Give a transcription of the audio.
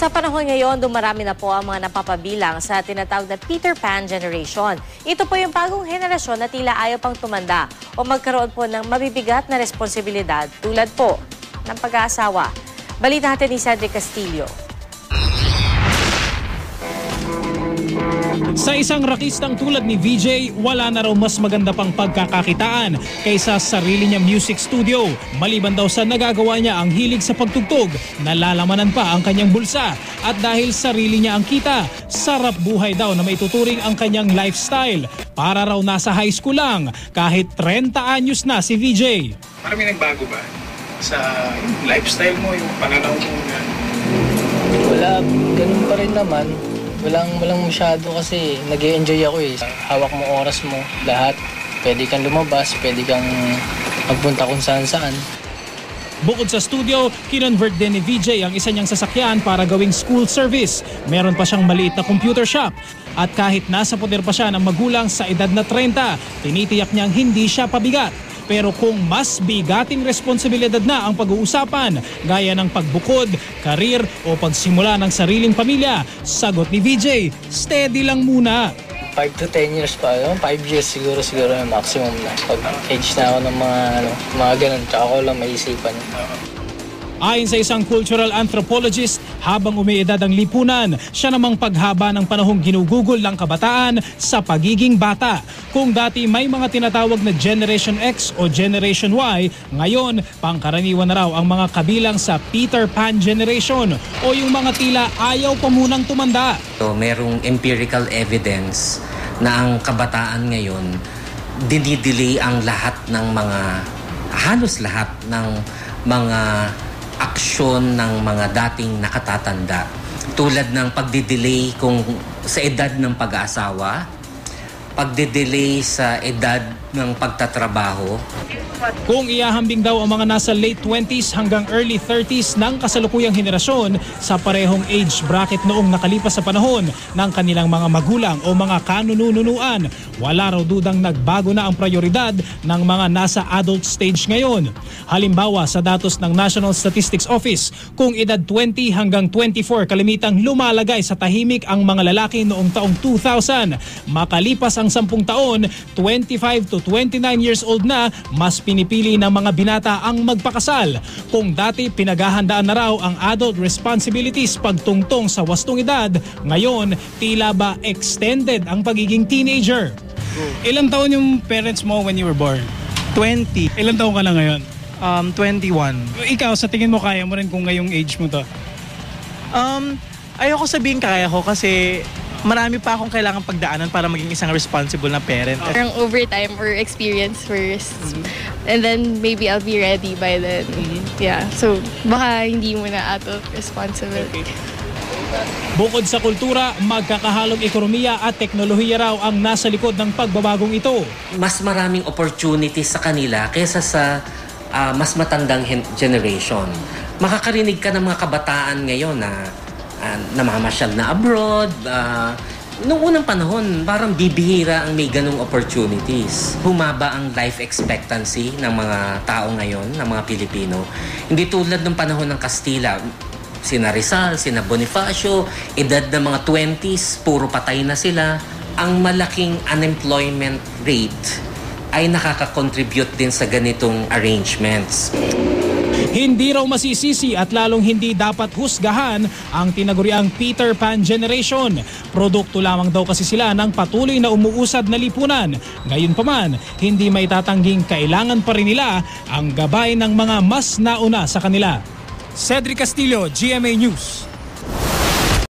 Sa panahon ngayon, dumarami na po ang mga napapabilang sa tinatawag na Peter Pan generation. Ito po yung bagong henerasyon na tila ayaw pang tumanda o magkaroon po ng mabibigat na responsibilidad tulad po ng pag-aasawa. Balita natin ni Cedric Castillo. Sa isang rakistang tulad ni VJ, wala na raw mas maganda pang pagkakakitaan kaysa sarili niya music studio. Maliban daw sa nagagawa niya ang hilig sa pagtugtog, nalalamanan pa ang kanyang bulsa. At dahil sarili niya ang kita, sarap buhay daw na maituturing ang kanyang lifestyle. Para raw nasa high school lang, kahit 30 anyos na si VJ. Marami nagbago ba sa lifestyle mo, yung pananaw mo? Wala, ganun pa rin naman. Walang masyado kasi nag-e-enjoy ako eh. Hawak mo oras mo, lahat. Pwede kang lumabas, pwede kang magpunta kung saan-saan. Bukod sa studio, kinonvert din ni VJ ang isa niyang sasakyan para gawing school service. Meron pa siyang maliit na computer shop. At kahit nasa poder pa siya ng magulang sa edad na 30, tinitiyak niyang hindi siya pabigat. Pero kung mas bigating responsibilidad na ang pag-uusapan, gaya ng pagbukod, karir o pagsimula ng sariling pamilya, sagot ni VJ, steady lang muna. 5 to 10 years pa, 5 years siguro yung maximum na. Pag age na ako ng mga ganun, tsaka ako lang maisipan. Ayon sa isang cultural anthropologist, habang umiedad ang lipunan, siya namang paghaba ng panahong ginugugol ng kabataan sa pagiging bata. Kung dati may mga tinatawag na Generation X o Generation Y, ngayon pangkaraniwan na raw ang mga kabilang sa Peter Pan generation o yung mga tila ayaw pa munang tumanda. So, merong empirical evidence na ang kabataan ngayon dinidelay ang lahat ng halos lahat ng mga aksyon ng mga dating nakatatanda. Tulad ng pagdidelay kung sa edad ng pag-aasawa, pagdidelay sa edad ng pagtatrabaho. Kung iahambing daw ang mga nasa late 20s hanggang early 30s ng kasalukuyang henerasyon sa parehong age bracket noong nakalipas sa panahon ng kanilang mga magulang o mga kanununuan, wala raw dudang nagbago na ang prioridad ng mga nasa adult stage ngayon. Halimbawa sa datos ng National Statistics Office, kung edad 20 hanggang 24 kalimitang lumalagay sa tahimik ang mga lalaki noong taong 2000, makalipas ang 10 taon, 25 to 29 years old na, mas pinipili ng mga binata ang magpakasal. Kung dati pinaghahandaan na raw ang adult responsibilities pagtungtong sa wastong edad, ngayon tila ba extended ang pagiging teenager. Ilang taon yung parents mo when you were born? 20. Ilang taon ka na ngayon? 21. Ikaw, sa tingin mo kaya mo rin kung ngayong age mo to? Ayoko sabihin kaya ko kasi marami pa akong kailangan pagdaanan para maging isang responsible na parent. Parang overtime or experience first. And then maybe I'll be ready by then. Yeah. So baka hindi mo na out of responsibility. Bukod sa kultura, magkakahalong ekonomiya at teknolohiya raw ang nasa likod ng pagbabagong ito. Mas maraming opportunities sa kanila kaysa sa mas matandang generation. Makakarinig ka ng mga kabataan ngayon na namamasyal na abroad. Noong unang panahon, parang bibihira ang may ganong opportunities. Humaba ang life expectancy ng mga tao ngayon, ng mga Pilipino. Hindi tulad ng panahon ng Kastila. Sina Rizal, sina Bonifacio, edad ng mga 20s, puro patay na sila. Ang malaking unemployment rate ay nakaka-contribute din sa ganitong arrangements. Hindi raw masisisi at lalong hindi dapat husgahan ang tinaguriang Peter Pan generation. Produkto lamang daw kasi sila ng patuloy na umuusad na lipunan. Gayunpaman, hindi may tatangging kailangan pa rin nila ang gabay ng mga mas nauna sa kanila. Cedric Castillo, GMA News.